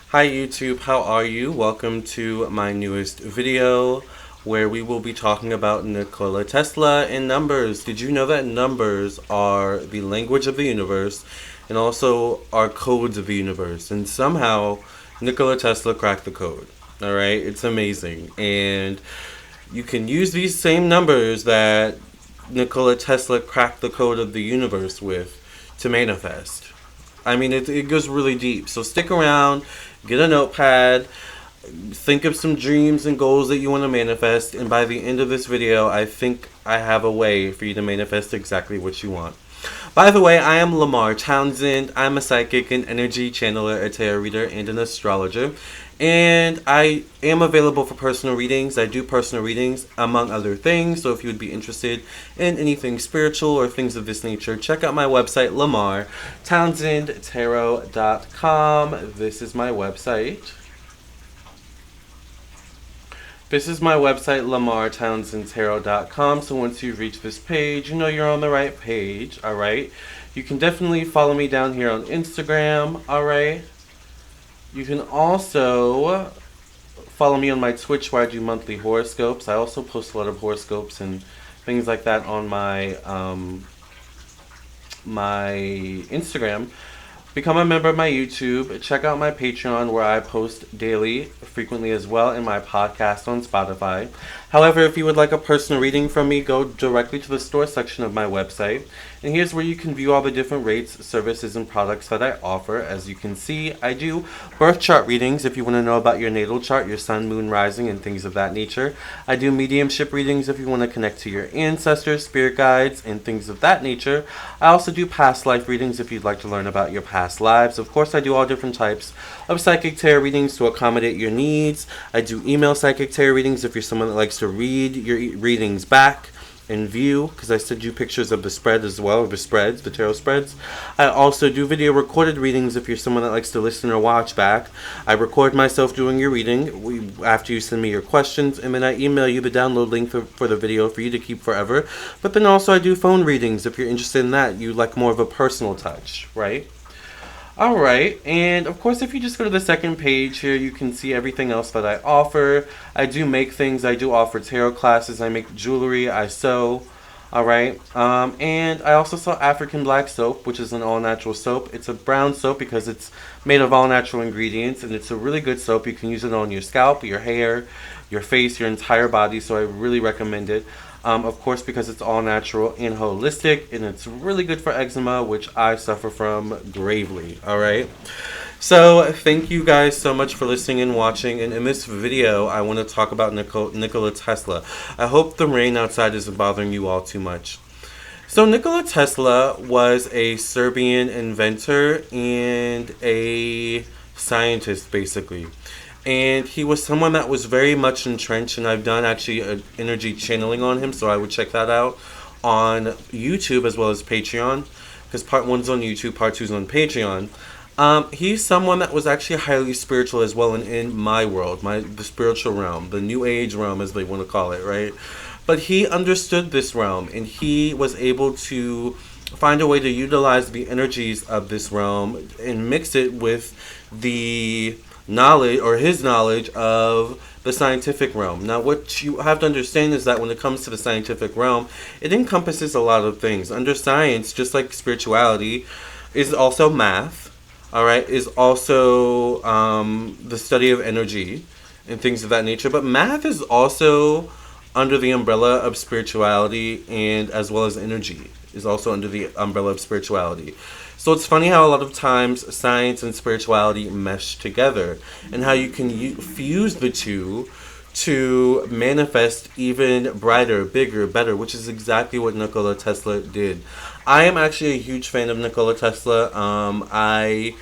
Hi YouTube, how are you? Welcome to my newest video where we will be talking about Nikola Tesla and numbers. Did you know that numbers are the language of the universe and also are codes of the universe? And somehow Nikola Tesla cracked the code. Alright, it's amazing. And you can use these same numbers that Nikola Tesla cracked the code of the universe with to manifest. I mean, it goes really deep. So stick around, get a notepad, think of some dreams and goals that you want to manifest, and by the end of this video, I think I have a way for you to manifest exactly what you want. By the way, I am Lamarr Townsend. I'm a psychic, an energy channeler, a tarot reader, and an astrologer. And I am available for personal readings. I do personal readings, among other things. So if you would be interested in anything spiritual or things of this nature, check out my website, Lamarr, townsendtarot.com. This is my website. This is my website, lamarrtownsendtarot.com. So once you reach this page, you know you're on the right page, alright? You can definitely follow me down here on Instagram, alright? You can also follow me on my Twitch where I do monthly horoscopes. I also post a lot of horoscopes and things like that on my my Instagram. Become a member of my YouTube. Check out my Patreon where I post daily, frequently as well, and my podcast on Spotify. However, if you would like a personal reading from me, go directly to the store section of my website. And here's where you can view all the different rates, services, and products that I offer. As you can see, I do birth chart readings if you want to know about your natal chart, your sun, moon, rising, and things of that nature. I do mediumship readings if you want to connect to your ancestors, spirit guides, and things of that nature. I also do past life readings if you'd like to learn about your past lives. Of course, I do all different types of psychic tarot readings to accommodate your needs. I do email psychic tarot readings if you're someone that likes to read your readings back and view, because I send you pictures of the spread as well, the spreads, the tarot spreads. I also do video recorded readings if you're someone that likes to listen or watch back. I record myself doing your reading after you send me your questions, and then I email you the download link for the video for you to keep forever. But then also I do phone readings if you're interested in that. You like more of a personal touch, right? Alright, and of course if you just go to the second page here, you can see everything else that I offer. I do make things, I do offer tarot classes, I make jewelry, I sew, alright. And I also sell African black soap, which is an all-natural soap. It's a brown soap because it's made of all-natural ingredients, and it's a really good soap. You can use it on your scalp, your hair, your face, your entire body, so I really recommend it. Of course, because it's all natural and holistic, and it's really good for eczema, which I suffer from gravely. Alright, so thank you guys so much for listening and watching. And in this video, I want to talk about Nikola Tesla. I hope the rain outside isn't bothering you all too much. So Nikola Tesla was a Serbian inventor and a scientist, basically. And he was someone that was very much entrenched, and I've done actually an energy channeling on him, so I would check that out on YouTube as well as Patreon, because part 1's on YouTube, part 2's on Patreon. He's someone that was actually highly spiritual as well in my world, the spiritual realm, the New Age realm as they want to call it, right? But he understood this realm, and he was able to find a way to utilize the energies of this realm and mix it with the knowledge, or his knowledge, of the scientific realm. Now what you have to understand is that when it comes to the scientific realm, it encompasses a lot of things. Under science, just like spirituality, is also math, alright, is also the study of energy and things of that nature. But math is also under the umbrella of spirituality, and as well as energy is also under the umbrella of spirituality. So it's funny how a lot of times science and spirituality mesh together, and how you can fuse the two to manifest even brighter, bigger, better, which is exactly what Nikola Tesla did. I am actually a huge fan of Nikola Tesla. I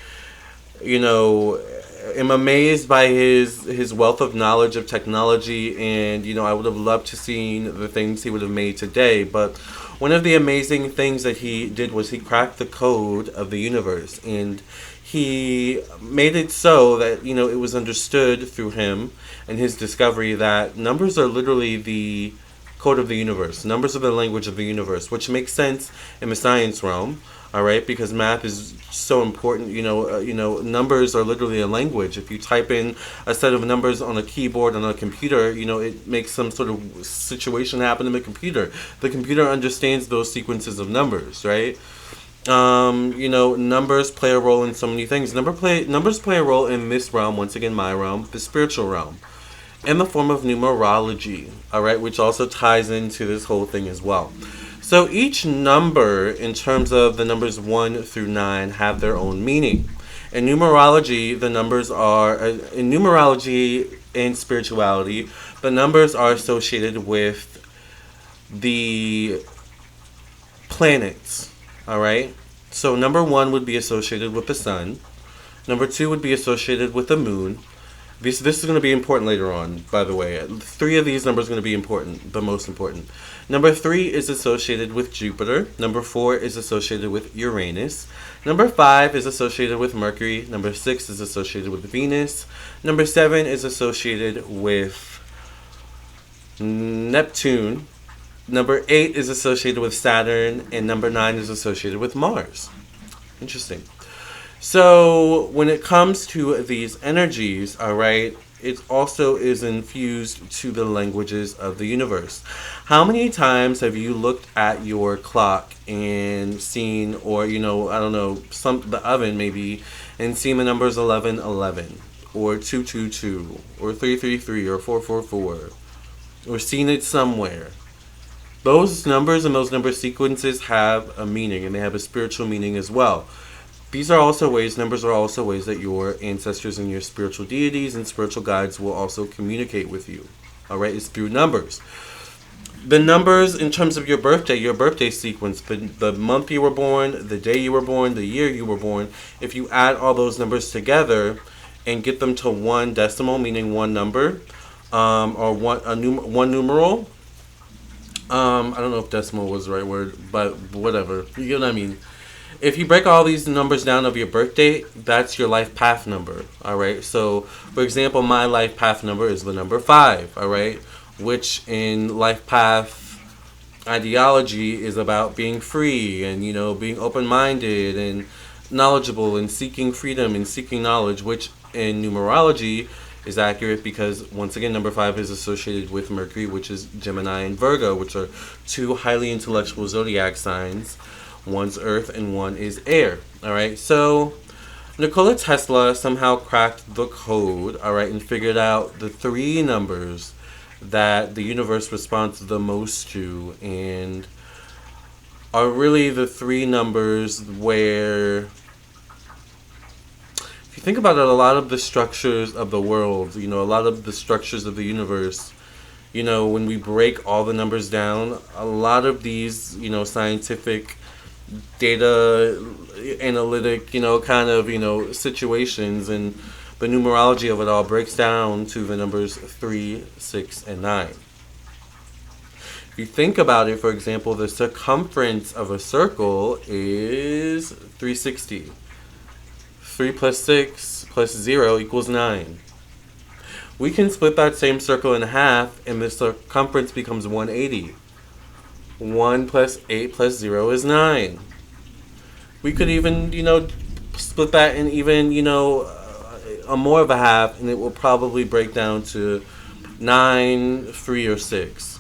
am amazed by his wealth of knowledge of technology, and I would have loved to seen the things he would have made today. But one of the amazing things that he did was he cracked the code of the universe, and he made it so that it was understood through him and his discovery that numbers are literally the code of the universe. Numbers are the language of the universe, which makes sense in the science realm. All right, because math is so important. Numbers are literally a language. If you type in a set of numbers on a keyboard on a computer, it makes some sort of situation happen in the computer. The computer understands those sequences of numbers, right? Numbers play a role in so many things. Numbers play a role in this realm, once again, my realm, the spiritual realm, in the form of numerology, all right, which also ties into this whole thing as well. So each number, in terms of the numbers 1 through 9, have their own meaning. In numerology, in numerology and spirituality, the numbers are associated with the planets, all right? So number 1 would be associated with the sun. Number 2 would be associated with the moon. This is going to be important later on, by the way. 3 of these numbers are going to be important, the most important. Number 3 is associated with Jupiter. Number 4 is associated with Uranus. Number 5 is associated with Mercury. Number 6 is associated with Venus. Number 7 is associated with Neptune. Number 8 is associated with Saturn. And number 9 is associated with Mars. Interesting. So when it comes to these energies, all right, it also is infused to the languages of the universe. How many times have you looked at your clock and seen, or I don't know, the oven maybe, and seen the numbers 1111, or 222, or 333, or 444, or seen it somewhere? Those numbers and those number sequences have a meaning, and they have a spiritual meaning as well. Numbers are also ways that your ancestors and your spiritual deities and spiritual guides will also communicate with you. All right, it's through numbers. The numbers in terms of your birthday sequence, the month you were born, the day you were born, the year you were born, if you add all those numbers together and get them to one decimal, meaning one number, or one numeral, I don't know if decimal was the right word, but whatever. You get what I mean? If you break all these numbers down of your birth date, that's your life path number, all right? So, for example, my life path number is the number 5, all right? Which in life path ideology is about being free and, being open-minded and knowledgeable and seeking freedom and seeking knowledge, which in numerology is accurate because, once again, number 5 is associated with Mercury, which is Gemini and Virgo, which are 2 highly intellectual zodiac signs. One's earth and one is air. All right. So Nikola Tesla somehow cracked the code, all right, and figured out the 3 numbers that the universe responds the most to, and are really the 3 numbers where, if you think about it, a lot of the structures of the world, a lot of the structures of the universe, when we break all the numbers down, a lot of these, scientific data analytic, situations, and the numerology of it all breaks down to the numbers 3, 6, and 9. If you think about it, for example, the circumference of a circle is 360. 3 plus 6 plus 0 equals 9. We can split that same circle in half, and the circumference becomes 180. 1 plus 8 plus 0 is 9. We could even, split that in even, a more of a half, and it will probably break down to 9, 3, or 6.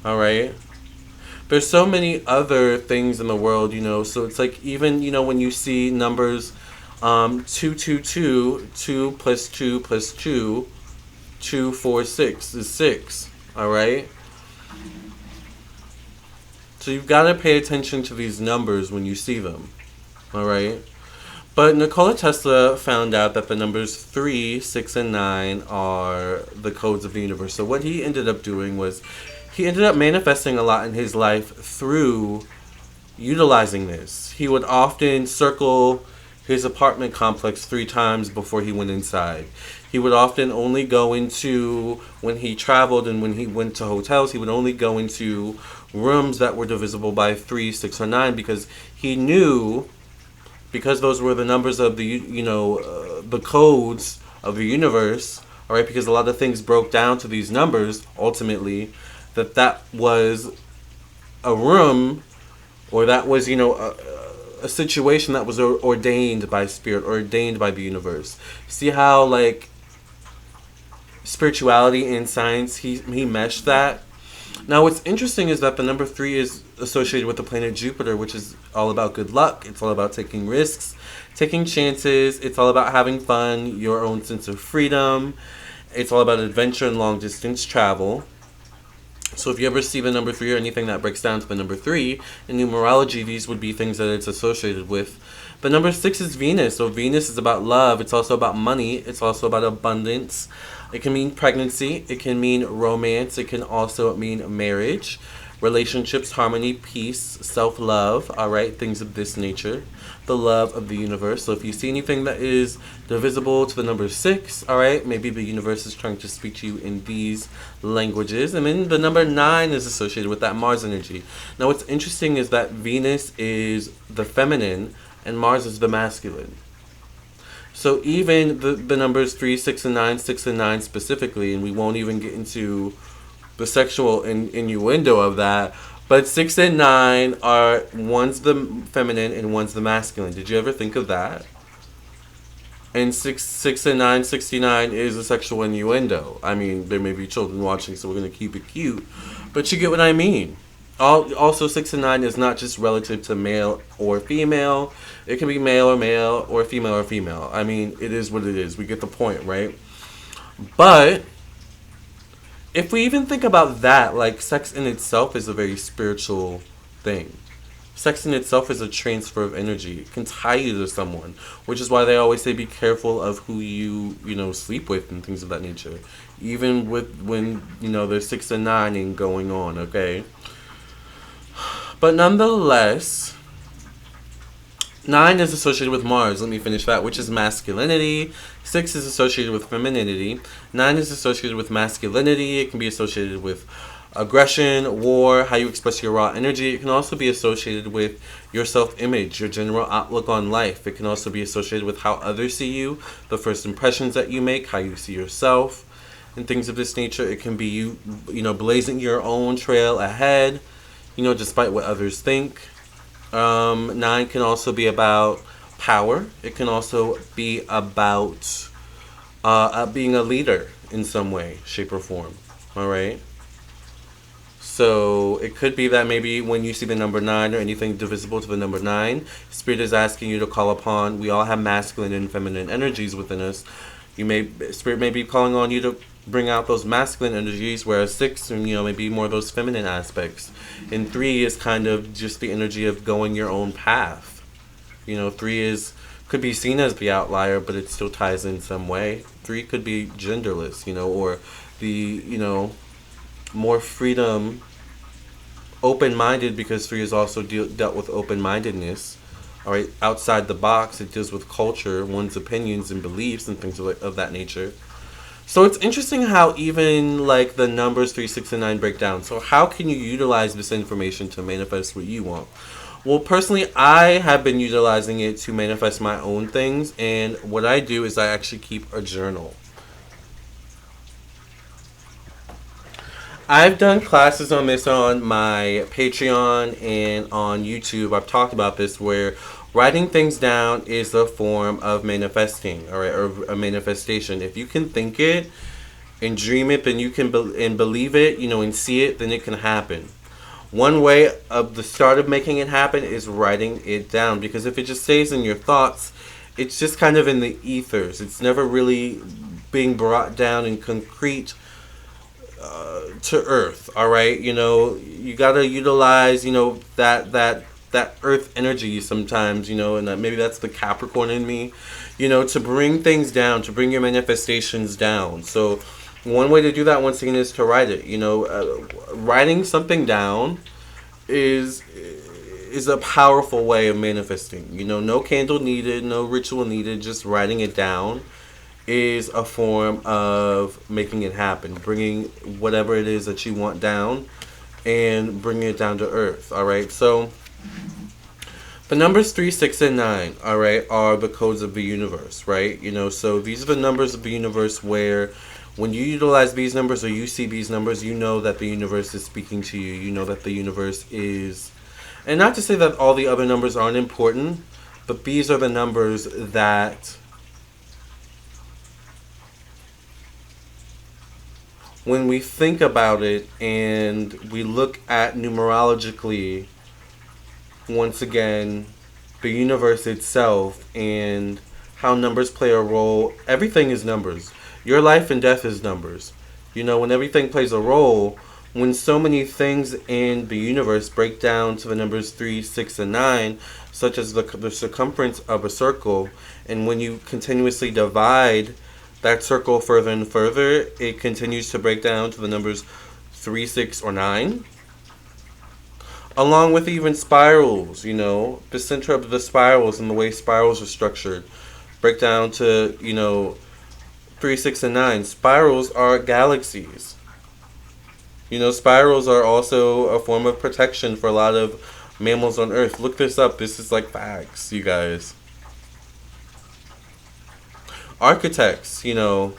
All right? There's so many other things in the world, so it's like even, when you see numbers 222, 2 plus 2 plus 2, 2, 4, 6 is 6. All right? So you've got to pay attention to these numbers when you see them, all right? But Nikola Tesla found out that the numbers 3, 6, and 9 are the codes of the universe. So what he ended up doing was he ended up manifesting a lot in his life through utilizing this. He would often circle his apartment complex 3 times before he went inside. He would often only go into, when he traveled and when he went to hotels, he would only go into rooms that were divisible by 3, 6, or 9, because he knew, because those were the numbers of the, the codes of the universe, all right, because a lot of things broke down to these numbers, ultimately, that was a room, or that was, a situation that was ordained by spirit, ordained by the universe. See how, like, spirituality and science, he meshed that. Now, what's interesting is that the number 3 is associated with the planet Jupiter, which is all about good luck. It's all about taking risks, taking chances. It's all about having fun, your own sense of freedom. It's all about adventure and long distance travel. So if you ever see the number 3 or anything that breaks down to the number 3, in numerology, these would be things that it's associated with. The number 6 is Venus. So Venus is about love. It's also about money. It's also about abundance. It can mean pregnancy. It can mean romance. It can also mean marriage, relationships, harmony, peace, self-love, all right, things of this nature, the love of the universe. So if you see anything that is divisible to the number 6, all right, maybe the universe is trying to speak to you in these languages. And then the number 9 is associated with that Mars energy. Now what's interesting is that Venus is the feminine and Mars is the masculine. So even the numbers 3, 6, and 9, 6 and 9 specifically, and we won't even get into the sexual innuendo of that, but 6 and 9 are, one's the feminine and one's the masculine. Did you ever think of that? And 6 and 9, 69 is a sexual innuendo. I mean, there may be children watching, so we're going to keep it cute. But you get what I mean. Also, 6 and 9 is not just relative to male or female. It can be male or female. I mean, it is what it is. We get the point, right? But if we even think about that, like, sex in itself is a very spiritual thing. Sex in itself is a transfer of energy. It can tie you to someone, which is why they always say be careful of who you sleep with and things of that nature. Even with when, there's 6 and 9 and going on, okay? But nonetheless, 9 is associated with Mars. Let me finish that, which is masculinity. 6 is associated with femininity. 9 is associated with masculinity. It can be associated with aggression, war, how you express your raw energy. It can also be associated with your self-image, your general outlook on life. It can also be associated with how others see you, the first impressions that you make, how you see yourself, and things of this nature. It can be you blazing your own trail ahead, despite what others think. 9 can also be about power. It can also be about being a leader in some way, shape, or form. All right? So it could be that maybe when you see the number 9 or anything divisible to the number 9, Spirit is asking you to call upon, we all have masculine and feminine energies within us. Spirit may be calling on you to bring out those masculine energies, whereas 6, maybe more of those feminine aspects. And 3 is kind of just the energy of going your own path. 3 could be seen as the outlier, but it still ties in some way. 3 could be genderless, or the, more freedom, open-minded, because 3 is also dealt with open-mindedness. All right, outside the box, it deals with culture, one's opinions and beliefs and things of that nature. So it's interesting how even like the numbers 3, 6, and 9 break down. So how can you utilize this information to manifest what you want? Well, personally, I have been utilizing it to manifest my own things. And what I do is I actually keep a journal. I've done classes on this on my Patreon and on YouTube. I've talked about this, where writing things down is a form of manifesting, all right, or a manifestation. If you can think it and dream it, then you can and believe it, and see it, then it can happen. One way of the start of making it happen is writing it down, because if it just stays in your thoughts, it's just kind of in the ethers. It's never really being brought down in concrete to earth. All right, you gotta utilize that earth energy sometimes, and maybe that's the Capricorn in me, to bring things down, to bring your manifestations down. So one way to do that, once again, is to write it. Writing something down is a powerful way of manifesting. No candle needed, no ritual needed, just writing it down is a form of making it happen, bringing whatever it is that you want down and bringing it down to earth. All right, so the numbers 3, 6, and 9, all right, are the codes of the universe, right? So these are the numbers of the universe where when you utilize these numbers or you see these numbers, you know that the universe is speaking to you. You know that the universe is And not to say that all the other numbers aren't important, but these are the numbers that, when we think about it and we look at numerologically, once again, the universe itself and how numbers play a role, everything is numbers. Your life and death is numbers. When everything plays a role, when so many things in the universe break down to the numbers 3, 6, and 9, such as the circumference of a circle, and when you continuously divide that circle further and further, it continues to break down to the numbers 3, 6, or 9. Along with even spirals, the center of the spirals and the way spirals are structured break down to, 3, 6, and 9. Spirals are galaxies. Spirals are also a form of protection for a lot of mammals on Earth. Look this up. This is like facts, you guys. Architects, will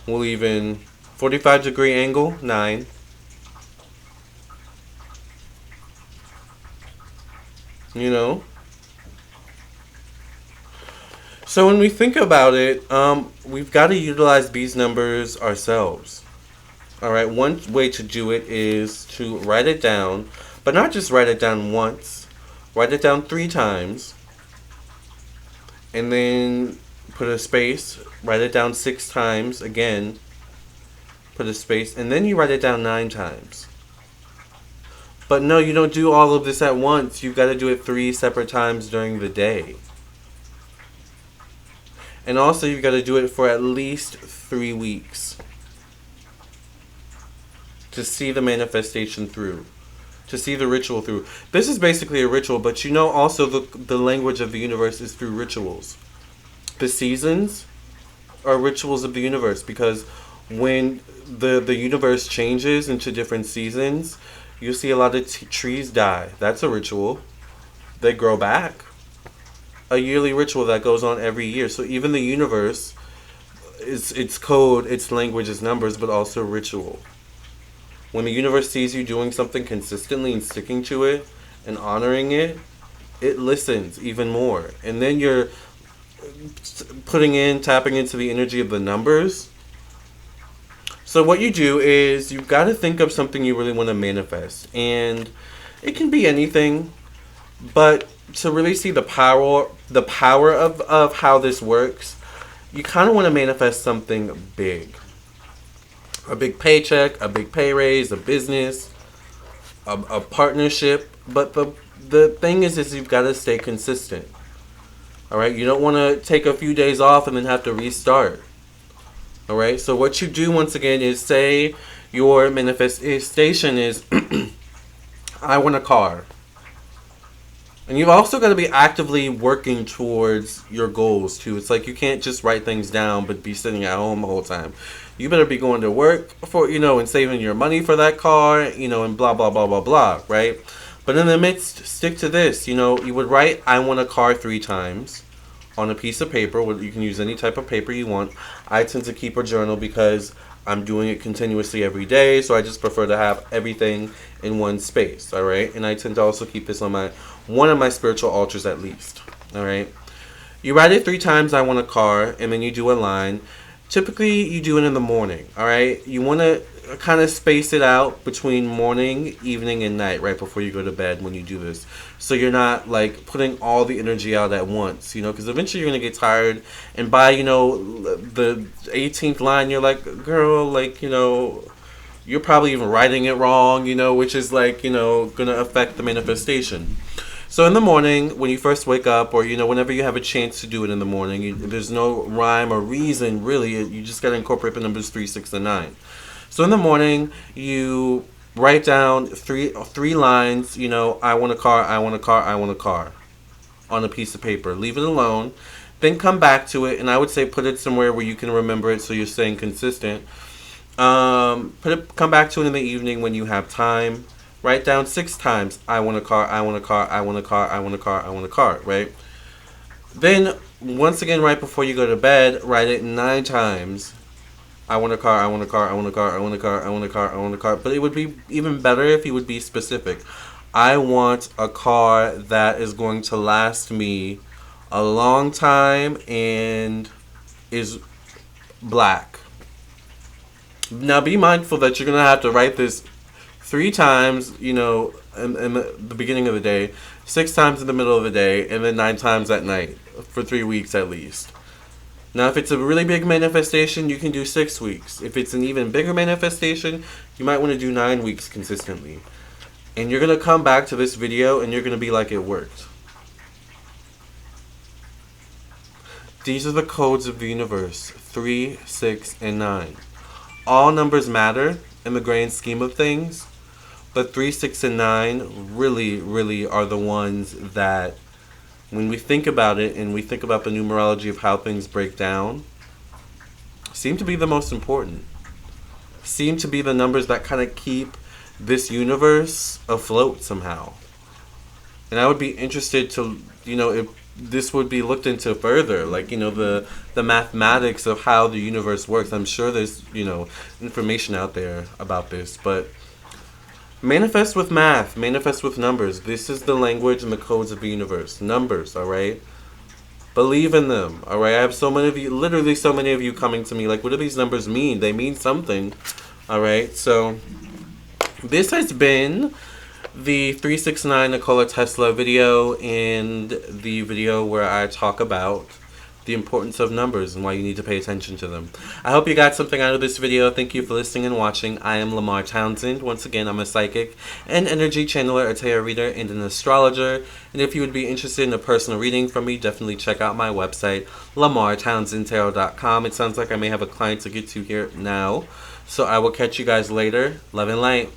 even 45-degree angle, 9. So when we think about it, we've got to utilize these numbers ourselves. All right, one way to do it is to write it down, but not just write it down once. Write it down 3 times, and then put a space. Write it down 6 times again. Put a space, and then you write it down 9 times. But no, you don't do all of this at once. You've got to do it 3 separate times during the day. And also, you've got to do it for at least 3 weeks to see the manifestation through, to see the ritual through. This is basically a ritual, but also the language of the universe is through rituals. The seasons are rituals of the universe, because when the universe changes into different seasons, you see a lot of trees die. That's a ritual. They grow back. A yearly ritual that goes on every year. So even the universe, its code, its language is numbers, but also ritual. When the universe sees you doing something consistently and sticking to it and honoring it, it listens even more. And then you're tapping into the energy of the numbers. So what you do is you've got to think of something you really want to manifest. And it can be anything, but to really see the power of how this works, you kind of want to manifest something big. A big paycheck, a big pay raise, a business, a partnership. But the thing is you've got to stay consistent. All right? You don't want to take a few days off and then have to restart. All right? So what you do, once again, is say your manifestation is, I want a car. And you've also got to be actively working towards your goals, too. It's like you can't just write things down but be sitting at home the whole time. You better be going to work for, and saving your money for that car, and blah, blah, blah, blah, blah, right? But in the midst, stick to this. You would write, I want a car 3 times on a piece of paper. You can use any type of paper you want. I tend to keep a journal because I'm doing it continuously every day, so I just prefer to have everything in one space, all right? And I tend to also keep this on one of my spiritual altars at least, all right? You write it 3 times, I want a car, and then you do a line. Typically, you do it in the morning, all right? You want to kind of space it out between morning, evening, and night right before you go to bed when you do this. So you're not, like, putting all the energy out at once, because eventually you're going to get tired. And by, the 18th line, you're like, girl, like, you're probably even writing it wrong, which is, like, going to affect the manifestation. So in the morning, when you first wake up, or, whenever you have a chance to do it in the morning, there's no rhyme or reason, really. You just got to incorporate the numbers 3, 6, and 9. So in the morning, you write down three lines, I want a car, I want a car, I want a car, on a piece of paper. Leave it alone. Then come back to it, and I would say put it somewhere where you can remember it so you're staying consistent. Come back to it in the evening when you have time. Write down 6 times, I want a car, I want a car, I want a car, I want a car, I want a car, right? Then, once again, right before you go to bed, write it 9 times. I want a car, I want a car, I want a car, I want a car, I want a car, I want a car. But it would be even better if you would be specific. I want a car that is going to last me a long time and is black. Now be mindful that you're going to have to write this 3 times, in the beginning of the day, 6 times in the middle of the day, and then 9 times at night for 3 weeks at least. Now, if it's a really big manifestation, you can do 6 weeks. If it's an even bigger manifestation, you might want to do 9 weeks consistently. And you're going to come back to this video and you're going to be like, it worked. These are the codes of the universe: 3, 6, and 9. All numbers matter in the grand scheme of things, but 3, 6, and 9 really, really are the ones that, when we think about it and we think about the numerology of how things break down, seem to be the most important. Seem to be the numbers that kind of keep this universe afloat somehow. And I would be interested to, if this would be looked into further, like, the mathematics of how the universe works. I'm sure there's, information out there about this, but manifest with math, manifest with numbers. This is the language and the codes of the universe. Numbers, all right? Believe in them, all right? I have so many of you, literally so many of you coming to me like, what do these numbers mean? They mean something, all right? So this has been the 369 Nikola Tesla video and the video where I talk about the importance of numbers and why you need to pay attention to them. I hope you got something out of this video. Thank you for listening and watching. I am Lamarr Townsend. Once again, I'm a psychic, an energy channeler, a tarot reader, and an astrologer. And if you would be interested in a personal reading from me, definitely check out my website, LamarrTownsendTarot.com. It sounds like I may have a client to get to here now. So I will catch you guys later. Love and light.